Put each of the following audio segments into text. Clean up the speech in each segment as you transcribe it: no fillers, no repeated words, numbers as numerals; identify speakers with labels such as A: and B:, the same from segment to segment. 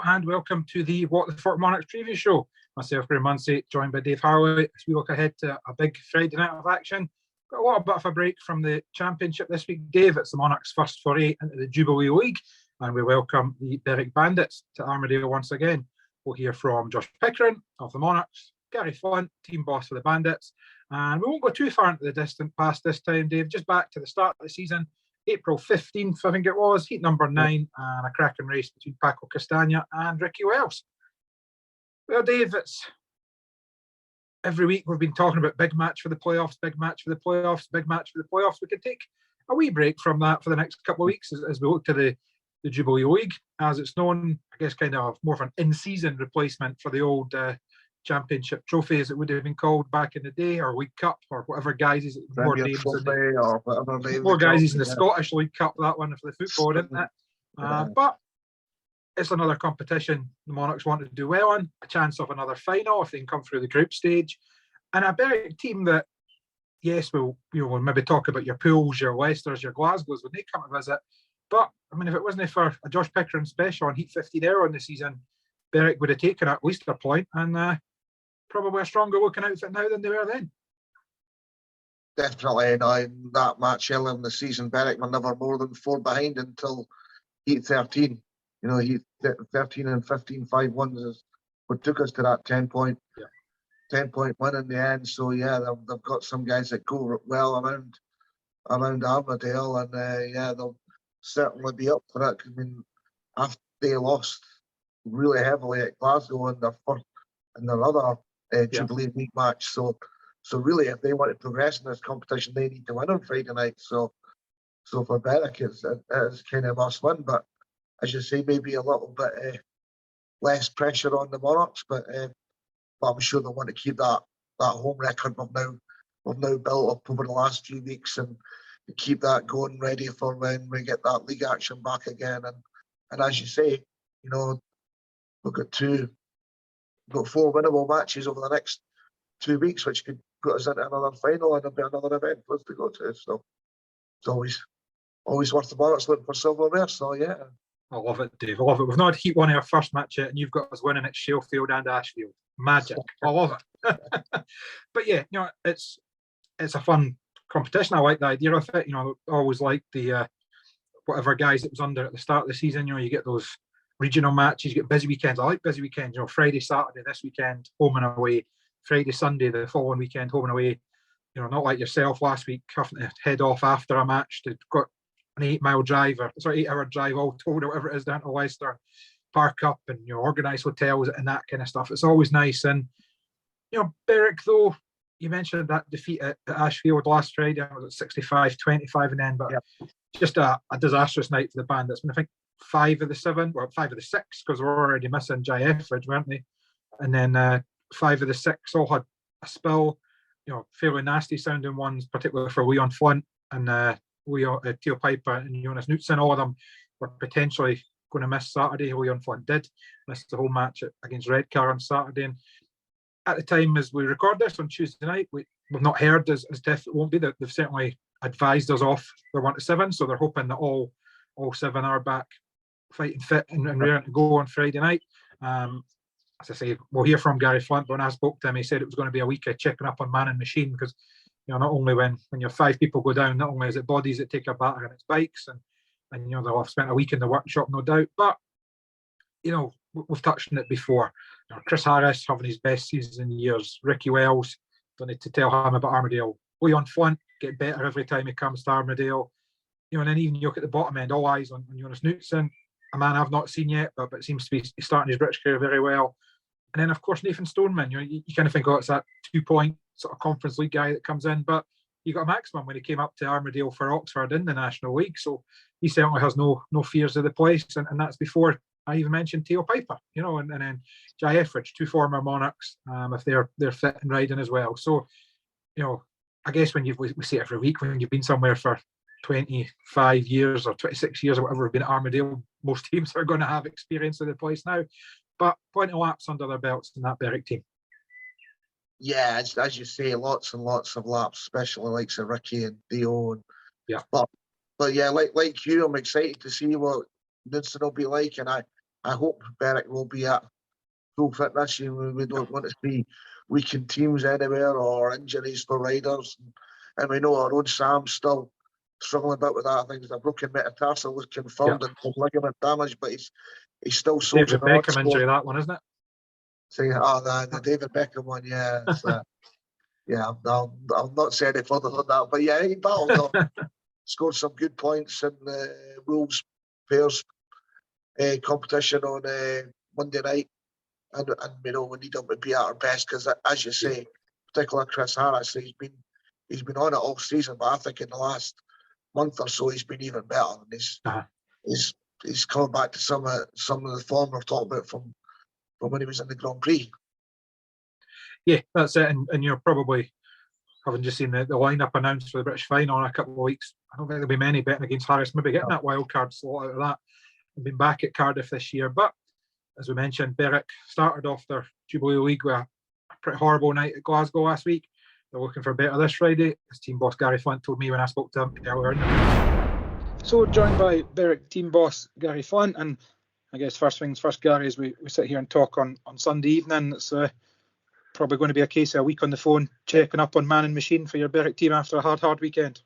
A: and welcome to the What the Fork Monarchs preview show. Myself, Graham Munsey, joined by Dave Harloway as we look ahead to a big Friday night of action. Got a little bit of a break from the Championship this week, Dave. It's the Monarchs' first foray into the Jubilee League, and we welcome the Berwick Bandits to Armadale once again. We'll hear from Josh Pickering of the Monarchs, Gary Flint, team boss for the Bandits, and we won't go too far into the distant past this time, Dave. Just back to the start of the season. April 15th, I think it was, heat number 9, and a cracking race between Paco, Castagna and Ricky Wells. Well, Dave, it's every week we've been talking about big match for the playoffs, big match for the playoffs, big match for the playoffs. We could take a wee break from that for the next couple of weeks as we look to the Jubilee League, as it's known, I guess, kind of more of an in-season replacement for the old Championship trophy, as it would have been called back in the day, or League Cup, or whatever guises, more names in the Scottish League Cup, that one for the football, isn't it? But it's another competition the Monarchs want to do well in, a chance of another final if they can come through the group stage, and a Berwick team that, yes, we'll maybe talk about your Pools, your Leicesters, your Glasgows when they come to visit, but I mean, if it wasn't for a Josh Pickering special on Heat 15 earlier in the season, Berwick would have taken at least a point, and probably a stronger looking outfit now than they were then.
B: Definitely, in that match earlier in the season, Berwick were never more than 4 behind until Heat 13. You know, Heat 13 and 15, 5-1 is what took us to that 10-point win in the end. So yeah, they've got some guys that go well around Armadale, and they'll certainly be up for it. I mean, after they lost really heavily at Glasgow in their other Jubilee League match, so really, if they want to progress in this competition, they need to win on Friday night. So for Berwick, it's kind of a must win. But as you say, maybe a little bit less pressure on the Monarchs, but I'm sure they want to keep that home record we've now built up over the last few weeks, and keep that going, ready for when we get that league action back again. And as you say, you know, we've got 4 winnable matches over the next 2 weeks, which could put us into another final, and there'll be another event for us to go to. So it's always worth the Monarchs looking for silverware. So yeah.
A: I love it, Dave. I love it. We've not had Heat 1 in our first match yet, and you've got us winning at Sheffield and Ashfield. Magic. I love it. But yeah, you know, it's a fun competition. I like the idea of it. You know, I always like the whatever guys it was under at the start of the season. You know, you get those regional matches, you get busy weekends. I like busy weekends. You know, Friday, Saturday this weekend, home and away. Friday, Sunday the following weekend, home and away. You know, not like yourself last week having to head off after a match to got an 8-hour drive all told, or whatever it is, down to Leicester, park up and, you know, organise hotels and that kind of stuff. It's always nice. And, you know, Berwick, though, you mentioned that defeat at Ashfield last Friday. I was at 65-25 in the end, but just a disastrous night for the Bandits. I mean, I think 5 of the 6, because we're already missing Jai Etheridge, weren't they? And then 5 of the 6 all had a spill, you know, fairly nasty sounding ones, particularly for Leon Flint and Teal Piper and Jonas Knutson. All of them were potentially going to miss Saturday. Leon Flint did miss the whole match against Redcar on Saturday. And at the time, as we record this on Tuesday night, we've not heard as definite won't be that they've certainly advised us off their 1 to 7. So they're hoping that all 7 are back fighting fit and ready to go on Friday night. As I say, we'll hear from Gary Flint, but when I spoke to him, he said it was going to be a week of checking up on man and machine, because, you know, not only when you have 5 people go down, not only is it bodies that take a batter and it's bikes, and you know, they'll have spent a week in the workshop, no doubt, but, you know, we've touched on it before. You know, Chris Harris having his best season in years, Ricky Wells, don't need to tell him about Armadale, Leon Flint get better every time he comes to Armadale, you know, and then even you look at the bottom end, all eyes on Jonas Knutson, a man I've not seen yet, but seems to be starting his British career very well. And then, of course, Nathan Stoneman. You know, you kind of think, it's that 2-point sort of Conference League guy that comes in, but you got a maximum when he came up to Armadale for Oxford in the National League. So he certainly has no fears of the place, and that's before I even mentioned Teal Piper. You know, and then Jai Etheridge, 2 former Monarchs, if they're fit and riding as well. So, you know, I guess when we say every week, when you've been somewhere for 25 years or 26 years or whatever have been at Armadale, most teams are going to have experience of the place now. But plenty of laps under their belts in that Berwick team.
B: Yeah, as you say, lots and lots of laps, especially like Ricky and Theo. But yeah, like you, I'm excited to see what Knudsen will be like, and I I hope Berwick will be at full fitness. We don't want to see weakened teams anywhere or injuries for riders. And we know our own Sam's still struggling a bit with that. I think the broken metatarsal was confirmed and some ligament damage, but he's still soldiering on.
A: David Beckham injury, that one, isn't it?
B: Saying, the David Beckham one, yeah. I'll not say any further than that. But yeah, he battled on, scored some good points in the Wolves pairs competition on Monday night. And we need him to be at our best because, as you say, particularly Chris Harris, he's been on it all season, but I think in the last month or so he's been even better. And he's coming back to some of the form we're talking about from when he was in the Grand Prix.
A: Yeah, that's it. And you're probably, having just seen the lineup announced for the British final in a couple of weeks, I don't think there'll be many betting against Harris, maybe getting that wild card slot out of that and being back at Cardiff this year. But as we mentioned, Berwick started off their Jubilee League with a pretty horrible night at Glasgow last week. They're looking for better this Friday, as team boss Gary Flint told me when I spoke to him earlier in the week. So joined by Berwick team boss Gary Flint, and I guess first things first, Gary, as we sit here and talk on Sunday evening, it's probably going to be a case of a week on the phone checking up on man and machine for your Berwick team after a hard weekend.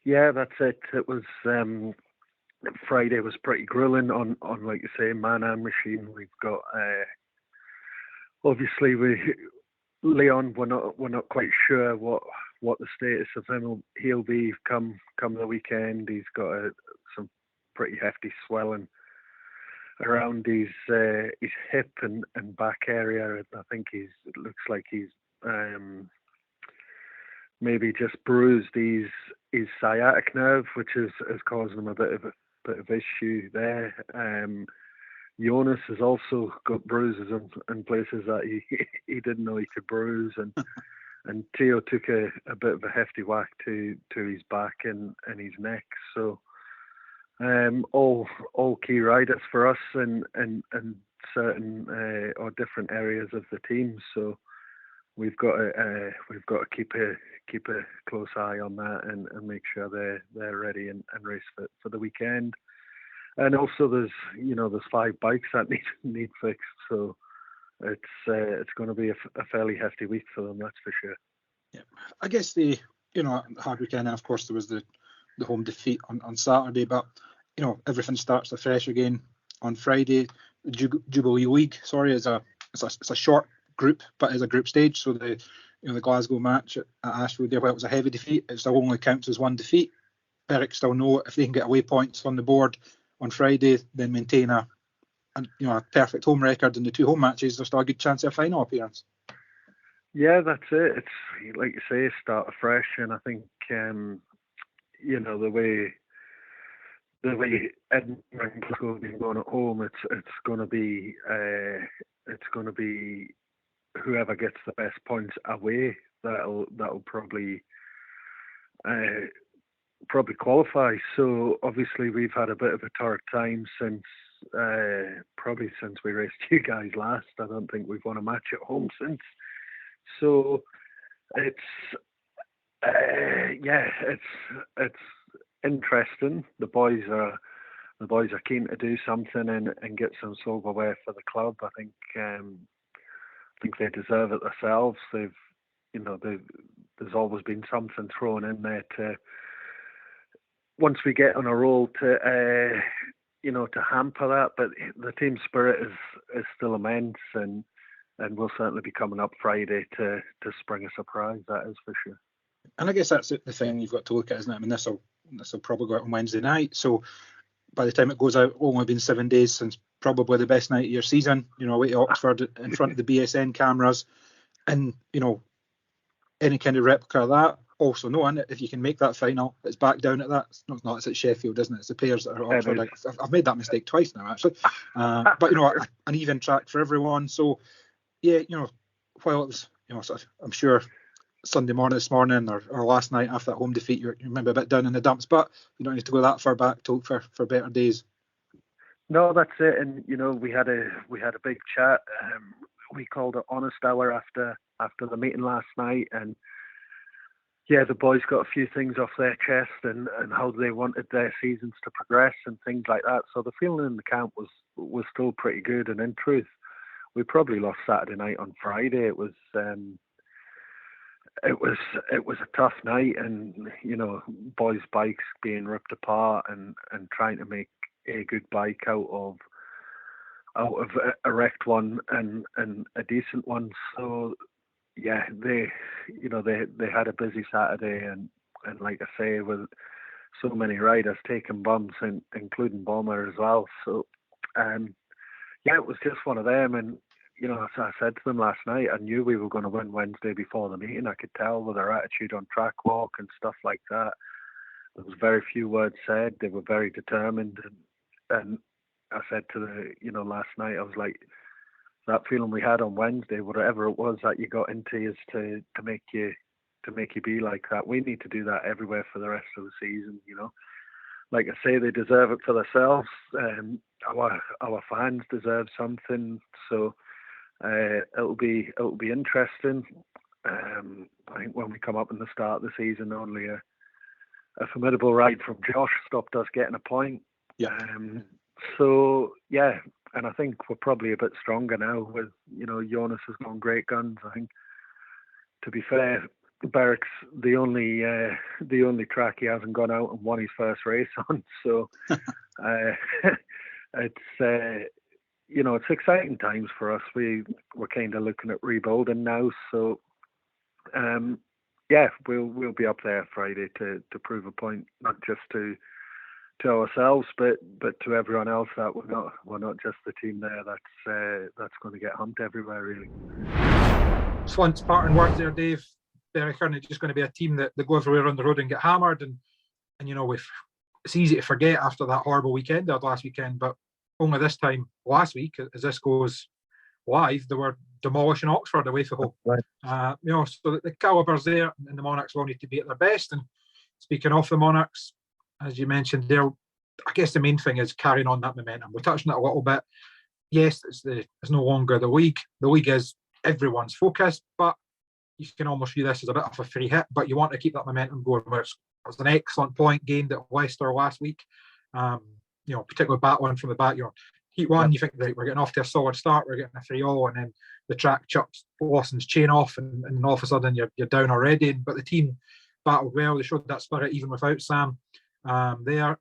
C: Yeah, that's it. It was Friday was pretty grueling on like you say, man and machine. We've got obviously Leon. We're not quite sure what the status of him he'll be come the weekend. He's got some pretty hefty swelling around his hip and back area. I think it looks like he's maybe just bruised his sciatic nerve, which is causing him a bit of issue there. Jonas has also got bruises in places that he didn't know he could bruise, and Theo took a bit of a hefty whack to his back and his neck. So all key riders for us and certain or different areas of the team. So we've got to keep a close eye on that and make sure they're ready and race fit for the weekend. And also there's 5 bikes that need fixed. So it's going to be a fairly hefty week for them, that's for sure.
A: Yeah, I guess the hard weekend, and of course there was the home defeat on Saturday, but everything starts afresh again on Friday. The Jubilee League, it's a short group, but it's a group stage. So the Glasgow match at Ashfield there, well, it was a heavy defeat. It still only counts as one defeat. Berwick still know if they can get away points on the board on Friday, then maintain a perfect home record in the 2 home matches, there's still a good chance of a final appearance.
C: Yeah, that's it. It's like you say, start afresh, and I think the way Edinburgh and Paco have been going at home, it's going to be whoever gets the best points away that'll probably qualify. So obviously we've had a bit of a torrid time since we raced you guys last. I don't think we've won a match at home since. So it's interesting. The boys are keen to do something and get some silverware for the club. I think they deserve it themselves. There's always been something thrown in there to, once we get on a roll, to hamper that. But the team spirit is still immense, and we'll certainly be coming up Friday to spring a surprise. That is for sure.
A: And I guess that's the thing you've got to look at, isn't it? I mean, this will probably go out on Wednesday night. So by the time it goes out, only been 7 days since probably the best night of your season. Away to Oxford in front of the BSN cameras, and any kind of replica of that. Also knowing if you can make that final, it's back down at that. It's at Sheffield, isn't it? It's the pairs that are Oxford. I've made that mistake twice now, actually. But an even track for everyone. So yeah, while it was, I'm sure Sunday morning, this morning, or last night after that home defeat, you remember a bit down in the dumps, but you don't need to go that far back to look for better days.
C: No, that's it. And we had a big chat. We called it honest hour after the meeting last night, and yeah, the boys got a few things off their chest and how they wanted their seasons to progress and things like that. So the feeling in the camp was still pretty good. And in truth, we probably lost Saturday night on Friday. It was a tough night, and boys' bikes being ripped apart and trying to make a good bike out of a wrecked one and a decent one. So yeah, they had a busy Saturday, and like I say, with so many riders taking bumps, and including Bomber as well. So yeah, it was just one of them. And as I said to them last night, I knew we were going to win Wednesday before the meeting. I could tell with their attitude on track walk and stuff like that. There was very few words said. They were very determined, and I said to the last night, I was like, that feeling we had on Wednesday, whatever it was that you got into, is to make you be like that. We need to do that everywhere for the rest of the season. Like I say, they deserve it for themselves. Our fans deserve something. So it'll be interesting. I think when we come up in the start of the season, only a formidable ride from Josh stopped us getting a point.
A: Yeah.
C: So yeah, and I think we're probably a bit stronger now. With Jonas has gone great guns. I think, to be fair, Berwick's the only track he hasn't gone out and won his first race on. So it's exciting times for us. We're kind of looking at rebuilding now. So yeah, we'll be up there Friday to prove a point, not just to ourselves, but to everyone else, that we're not just the team there that's going to get humped everywhere, really.
A: Flint's parting words there, Dave. Berwick aren't just going to be a team that go everywhere on the road and get hammered, and it's easy to forget after that horrible weekend they had last weekend, but only this time last week, as this goes live, they were demolishing Oxford away from home.
B: Right.
A: So the caliber's there, and the Monarchs will need to be at their best. And speaking of the Monarchs, as you mentioned there, I guess the main thing is carrying on that momentum. We touched on it a little bit. Yes, it's no longer the league. The league is everyone's focus, but you can almost view this as a bit of a free hit. But you want to keep that momentum going. It was an excellent point gained at Leicester last week. Particularly battling from the back. Heat one, you think, right, we're getting off to a solid start. We're getting a 3-0, and then the track chucks Lawson's chain off, and all of a sudden you're down already. But the team battled well. They showed that spirit even without Sam there,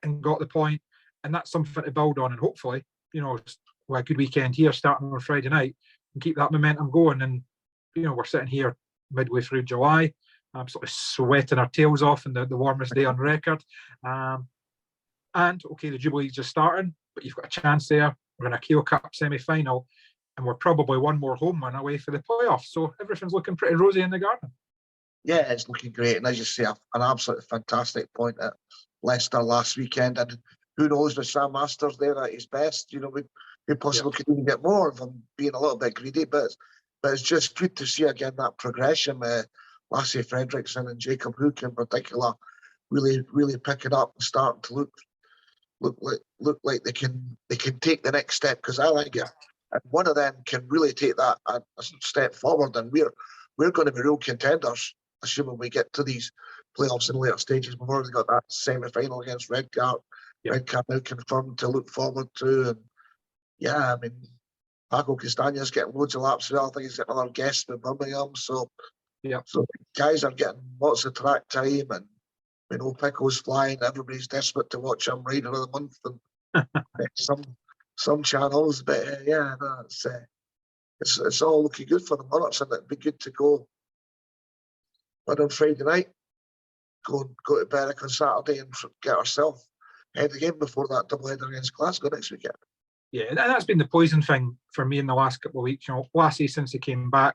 A: and got the point. And that's something to build on. And hopefully, with a good weekend here starting on Friday night, and keep that momentum going. And we're sitting here midway through July, sort of sweating our tails off in the warmest day on record. And okay, the Jubilee's just starting, but you've got a chance there. We're in a Keogh Cup semi-final, and we're probably one more home win away for the playoffs. So everything's looking pretty rosy in the garden.
B: Yeah, it's looking great. And as you say, an absolutely fantastic point at Leicester last weekend. And who knows, with Sam Masters there at his best, we possibly could even get more of him, being a little bit greedy. But it's just good to see again that progression. Lassie Fredrickson and Jacob Hook in particular really, really picking up and starting to look like they can take the next step, because I think if one of them can really take that a step forward, then we're going to be real contenders, assuming we get to these playoffs in later stages. We've already got that semi-final against Redcar.
A: Yep.
B: Redcar now confirmed to look forward to, and yeah, I mean, Paco Castagna's getting loads of laps as well. I think he's got another guest in Birmingham, so guys are getting lots of track time, and we know Pico's flying. Everybody's desperate to watch him Rider of the Month and some channels. But it's all looking good for the Monarchs, and it'd be good to go on Friday night, go to Berwick on Saturday, and get ourselves head again before that doubleheader against Glasgow next weekend.
A: Yeah, and that's been the poison thing for me in the last couple of weeks. Lassie, since he came back,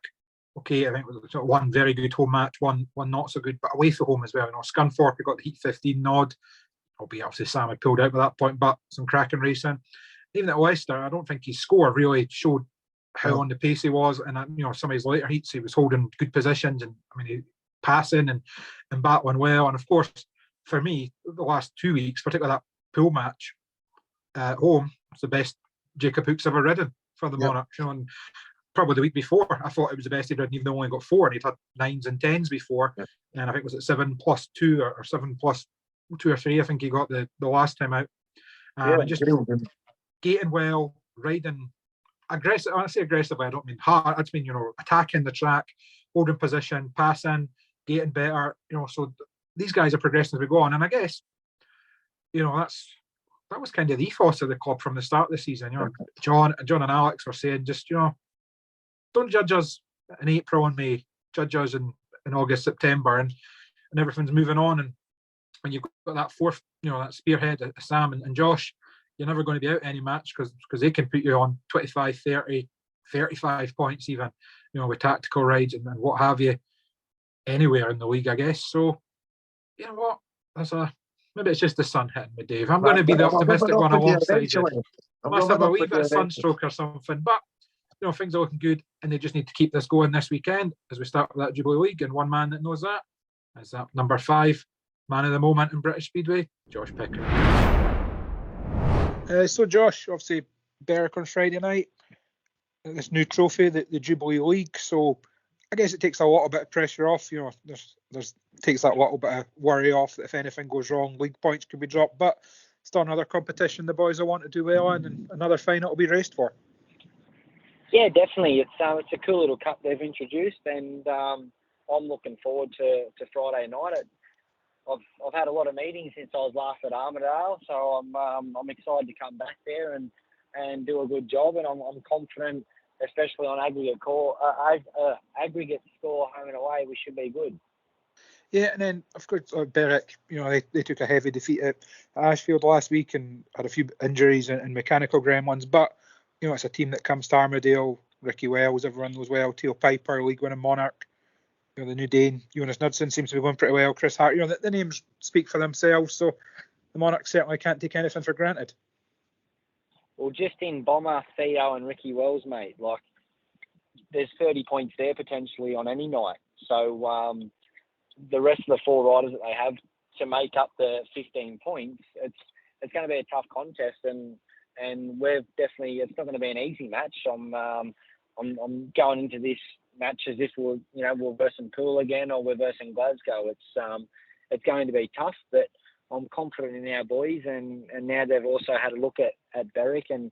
A: okay, I think it was one very good home match, one not so good, but away from home as well. Scunthorpe got the Heat 15 nod, albeit obviously Sam had pulled out by that point, but some cracking racing. Even at Leicester, I don't think his score really showed how on the pace he was. And some of his later heats, he was holding good positions, and he passing and battling well. And of course, for me, the last 2 weeks, particularly that pool match at home, it's the best Jacob Hook's ever ridden for the Monarchs. And probably the week before, I thought it was the best he'd done, even though he only got 4, and he'd had 9s and 10s before.
B: Yeah.
A: And I think it was at 7+2 or 7+2 or 3. I think he got the last time out. And just gating well, riding aggressive. When I say aggressively, I don't mean hard. I just mean, attacking the track, holding position, passing, gating better. So these guys are progressing as we go on. And I guess, that was kind of the ethos of the club from the start of the season. John and Alex were saying, just don't judge us in April and May, judge us in August, September, and everything's moving on. And when you've got that fourth, that spearhead, Sam and Josh, you're never going to be out any match because they can put you on 25, 30, 35 points even, with tactical rides and what have you, anywhere in the league, I guess. So, you know what? Maybe it's just the sun hitting me, Dave. I'm going to be the optimistic one alongside you. I must have a wee bit of sunstroke or something. But, things are looking good, and they just need to keep this going this weekend as we start with that Jubilee League. And one man that knows that is that number 5 man of the moment in British Speedway, Josh Pickering.
D: So, Josh, obviously, Berwick on Friday night, this new trophy, the Jubilee League. So, I guess it takes a little bit of pressure off. There's takes that little bit of worry off that if anything goes wrong, league points could be dropped. But still another competition the boys will want to do well in, and another final to be raced for.
E: Yeah, definitely. It's a cool little cup they've introduced, and I'm looking forward to Friday night. I've had a lot of meetings since I was last at Armidale, so I'm excited to come back there and do a good job, and I'm confident, especially on aggregate score home and away, we should be good.
D: Yeah, and then of course Berwick, they took a heavy defeat at Ashfield last week and had a few injuries and mechanical gremlins, but it's a team that comes to Armadale. Ricky Wells, everyone knows well. Teal Piper, league-winning Monarch. The new Dane, Jonas Knudsen, seems to be going pretty well. Chris Hart, the names speak for themselves. So the Monarchs certainly can't take anything for granted.
E: Well, just in Bomber, Theo, and Ricky Wells, mate, there's 30 points there potentially on any night. So the rest of the 4 riders that they have to make up the 15 points, it's going to be a tough contest, and we're definitely, it's not going to be an easy match. I'm going into this match as if we're versing Poole again or we're versing Glasgow. It's going to be tough, but I'm confident in our boys, and now they've also had a look at Berwick, and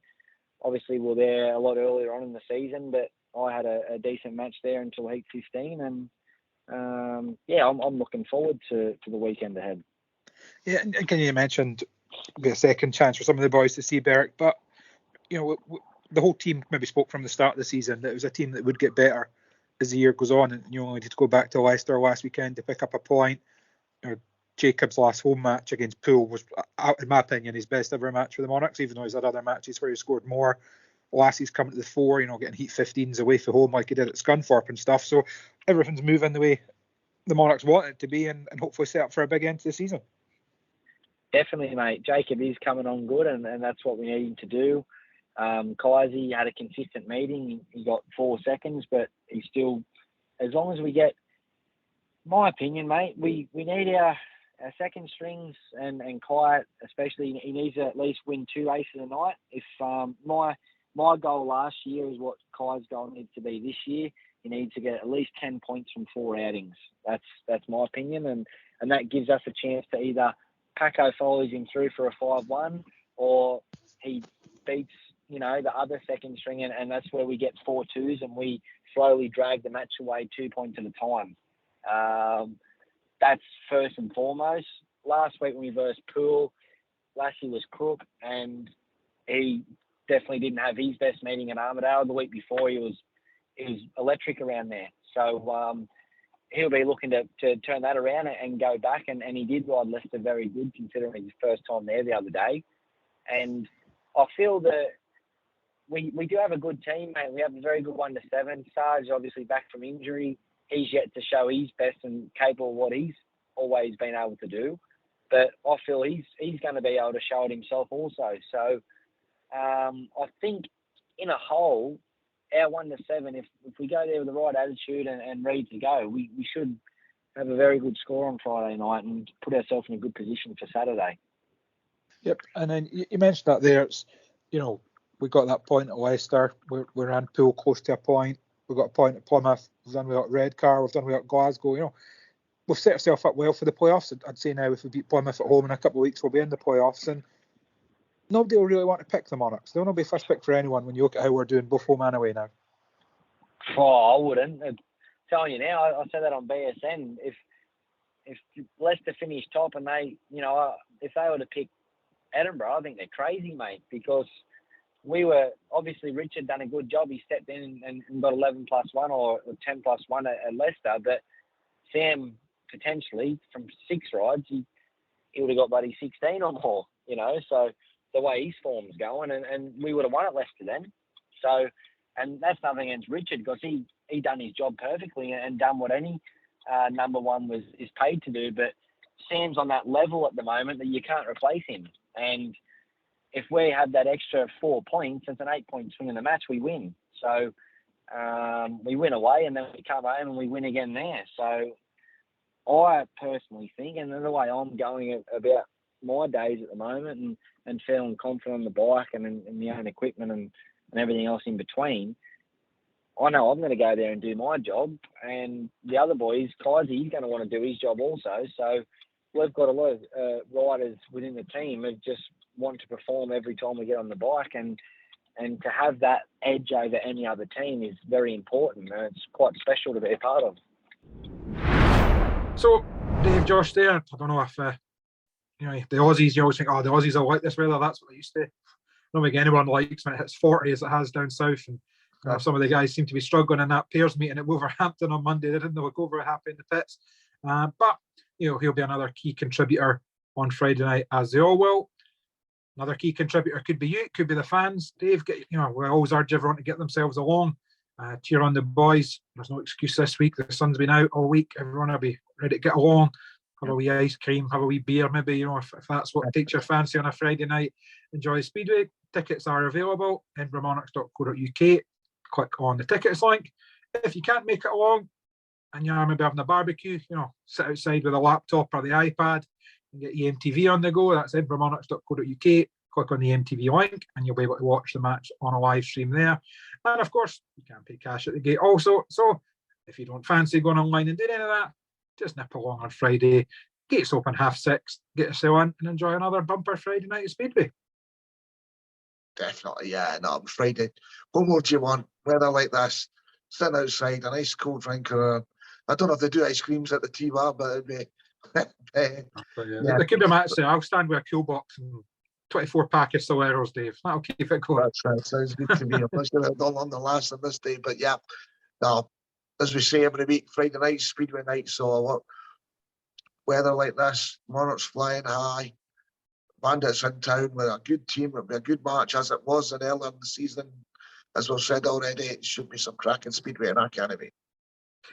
E: obviously we're there a lot earlier on in the season, but I had a decent match there until heat 15, and I'm looking forward to the weekend ahead.
D: Yeah, and you mentioned be a second chance for some of the boys to see Berwick, but the whole team maybe spoke from the start of the season that it was a team that would get better as the year goes on, and you only need to go back to Leicester last weekend to pick up a point. Jacob's last home match against Poole was, in my opinion, his best ever match for the Monarchs, even though he's had other matches where he scored more. Lassie's coming to the fore, getting heat 15s away from home like he did at Scunthorpe and stuff. So everything's moving the way the Monarchs want it to be, and hopefully set up for a big end to the season.
E: Definitely, mate. Jacob is coming on good, and that's what we need him to do. Kaisi had a consistent meeting. He got 4 seconds, but he's still, as long as we get, my opinion, mate, we need our second strings and Kai, especially, he needs to at least win 2 races a night. If my goal last year is what Kai's goal needs to be this year. He needs to get at least 10 points from 4 outings. That's my opinion, and that gives us a chance to either Paco follows him through for a 5-1, or he beats the other second string, and that's where we get 4 2s and we slowly drag the match away 2 points at a time. That's first and foremost. Last week when we versed Poole, Lassie was crook, and he definitely didn't have his best meeting at Armidale. The week before he was electric around there. So he'll be looking to turn that around and go back, and he did ride Leicester very good considering his first time there the other day. And I feel that we do have a good team, mate. We have a very good 1 to 7. Sarge obviously back from injury. He's yet to show his best and capable of what he's always been able to do. But I feel he's going to be able to show it himself also. So I think in a whole, our 1 to 7, if we go there with the right attitude and ready to go, we should have a very good score on Friday night and put ourselves in a good position for Saturday.
D: Yep, and then you mentioned that there. It's we got that point at Leicester. We're in pool close to a point. We've got a point at Plymouth. We've done without Redcar. We've done without Glasgow. You know, we've set ourselves up well for the playoffs. I'd say now if we beat Plymouth at home in a couple of weeks, we'll be in the playoffs. And nobody will really want to pick the Monarchs. They'll not be first pick for anyone when you look at how we're doing both home and away now.
E: Oh, I wouldn't. I'm telling you now, I said that on BSN. If Leicester finish top and they, you know, if they were to pick Edinburgh, I think they're crazy, mate, because we were, obviously Richard done a good job. He stepped in and got 11+1 or 10+1 at Leicester, but Sam potentially from 6 rides, he would have got bloody 16 or more, you know, so the way his form's going, and we would have won at Leicester then. So, and that's nothing against Richard, because he done his job perfectly and done what any number one is paid to do, but Sam's on that level at the moment that you can't replace him. And if we have that extra 4 points, it's an 8-point swing in the match, we win. So we win away and then we come home and we win again there. So I personally think, and the way I'm going about my days at the moment and feeling confident on the bike and in my own equipment and everything else in between, I know I'm going to go there and do my job, and the other boys, Kaiser, he's going to want to do his job also. So we've got a lot of riders within the team who just want to perform every time we get on the bike, and to have that edge over any other team is very important, and it's quite special to be a part of.
A: So, Dave, Josh there, I don't know if, you know, the Aussies, you always think, oh, the Aussies are like this weather, that's what they used to. I don't think anyone likes when it hits 40 as it has down south, and some of the guys seem to be struggling in that pairs meeting at Wolverhampton on Monday. They didn't look over happy in the pits. But, you know, he'll be another key contributor on Friday night, as they all will. Another key contributor could be you, could be the fans. Dave, we always urge everyone to get themselves along. Cheer on the boys. There's no excuse this week. The sun's been out all week. Everyone will be ready to get along. Have a wee ice cream, have a wee beer, maybe, you know, if that's what takes your fancy on a Friday night. Enjoy Speedway. Tickets are available. edinburghmonarchs.co.uk. Click on the tickets link. If you can't make it along and you're maybe having a barbecue, you know, sit outside with a laptop or the iPad and get EMTV on the go. That's edinburghmonarchs.co.uk. Click on the EMTV link and you'll be able to watch the match on a live stream there. And of course, you can pay cash at the gate also. So if you don't fancy going online and doing any of that, just nip along on Friday. Gates open 6:30. Get yourself in and enjoy another bumper Friday night at Speedway.
B: Definitely, yeah. No, Friday. What more do you want? Weather like this, sitting outside, a nice cold drink, or I don't know if they do ice creams at the T-Bar, but it'd be.
A: Yeah. There could be a match there. I'll stand with a cool box and 24 pack of Soleros, Dave. That'll keep it going.
B: That's right. Sounds good to me. I'm not sure I've done on the last on this day, but yeah. No, as we say every week, Friday night, Speedway night. So weather like this, Monarchs flying high. Bandits in town with a good team. It'll be a good match as it was in earlier in the season. As we've said already, it should be some cracking Speedway and I can't wait.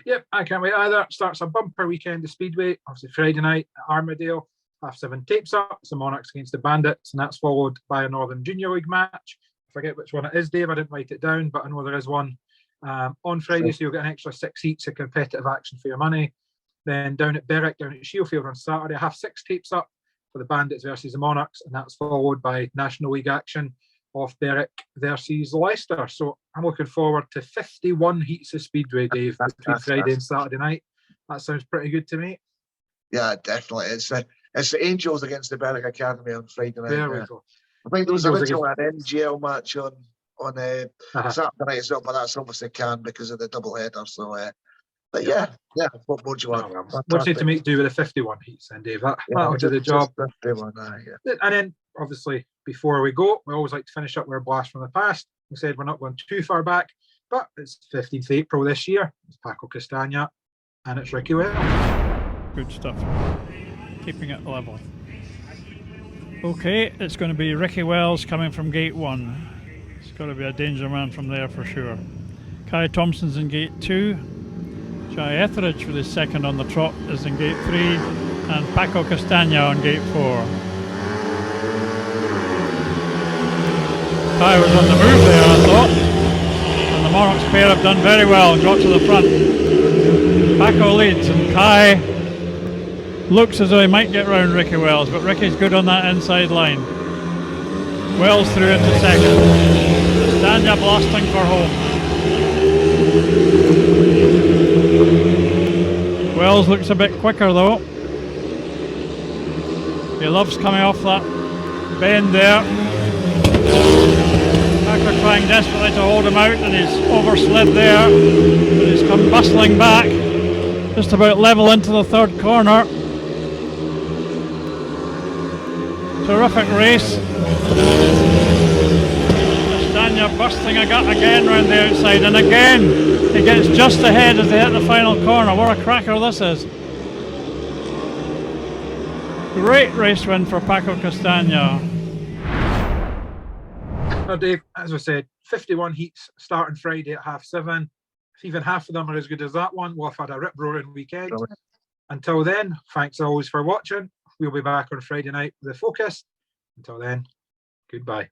A: Yep, I can't wait either. Starts a bumper weekend of Speedway. Obviously Friday night at Armadale. 7:30 tapes up. It's the Monarchs against the Bandits, and that's followed by a Northern Junior League match. I forget which one it is, Dave. I didn't write it down, but I know there is one on Friday, so you'll get an extra 6 heats of competitive action for your money. Then down at Berwick, down at Shieldfield on Saturday, 6:30 tapes up for the Bandits versus the Monarchs, and that's followed by National League action of Berwick versus Leicester. So I'm looking forward to 51 heats of Speedway, Dave, between Friday and Saturday night. That sounds pretty good to me.
B: Yeah, definitely. It's the Angels against the Berwick Academy on Friday night.
A: There we go.
B: I think there was originally an NGL match on Saturday night as well, but that's obviously canned because of the double header. So, but yeah, what more do you want?
A: What's it to make do with the 51 heats then, Dave? That'll do the job.
B: 51,
A: And then, obviously, before we go, we always like to finish up with a blast from the past. We said we're not going too far back, but it's 15th April this year. It's Paco Castagna and it's Ricky Wells.
F: Good stuff. Keeping it level. Okay, it's going to be Ricky Wells coming from gate 1. It's got to be a danger man from there for sure. Kai Thompson's in gate 2. Jai Etheridge with his second on the trot is in gate 3. And Paco Castagna on gate 4. Kai was on the move there, I thought. And the Monarchs pair have done very well and got to the front. Paco leads and Kai looks as though he might get round Ricky Wells, but Ricky's good on that inside line. Wells through into second. Castagna blasting for home. Wells looks a bit quicker though. He loves coming off that bend there. Paco trying desperately to hold him out, and he's overslid there. But he's come bustling back. Just about level into the third corner. Terrific race. Castagna busting a gut again round the outside, and again he gets just ahead as they hit the final corner. What a cracker this is. Great race win for Paco Castagna.
A: Now, Dave, as I said, 51 heats starting Friday at 7:30. If even half of them are as good as that one, we'll have had a rip-roaring weekend.
B: Brilliant.
A: Until then, thanks always for watching. We'll be back on Friday night with the focus. Until then, goodbye.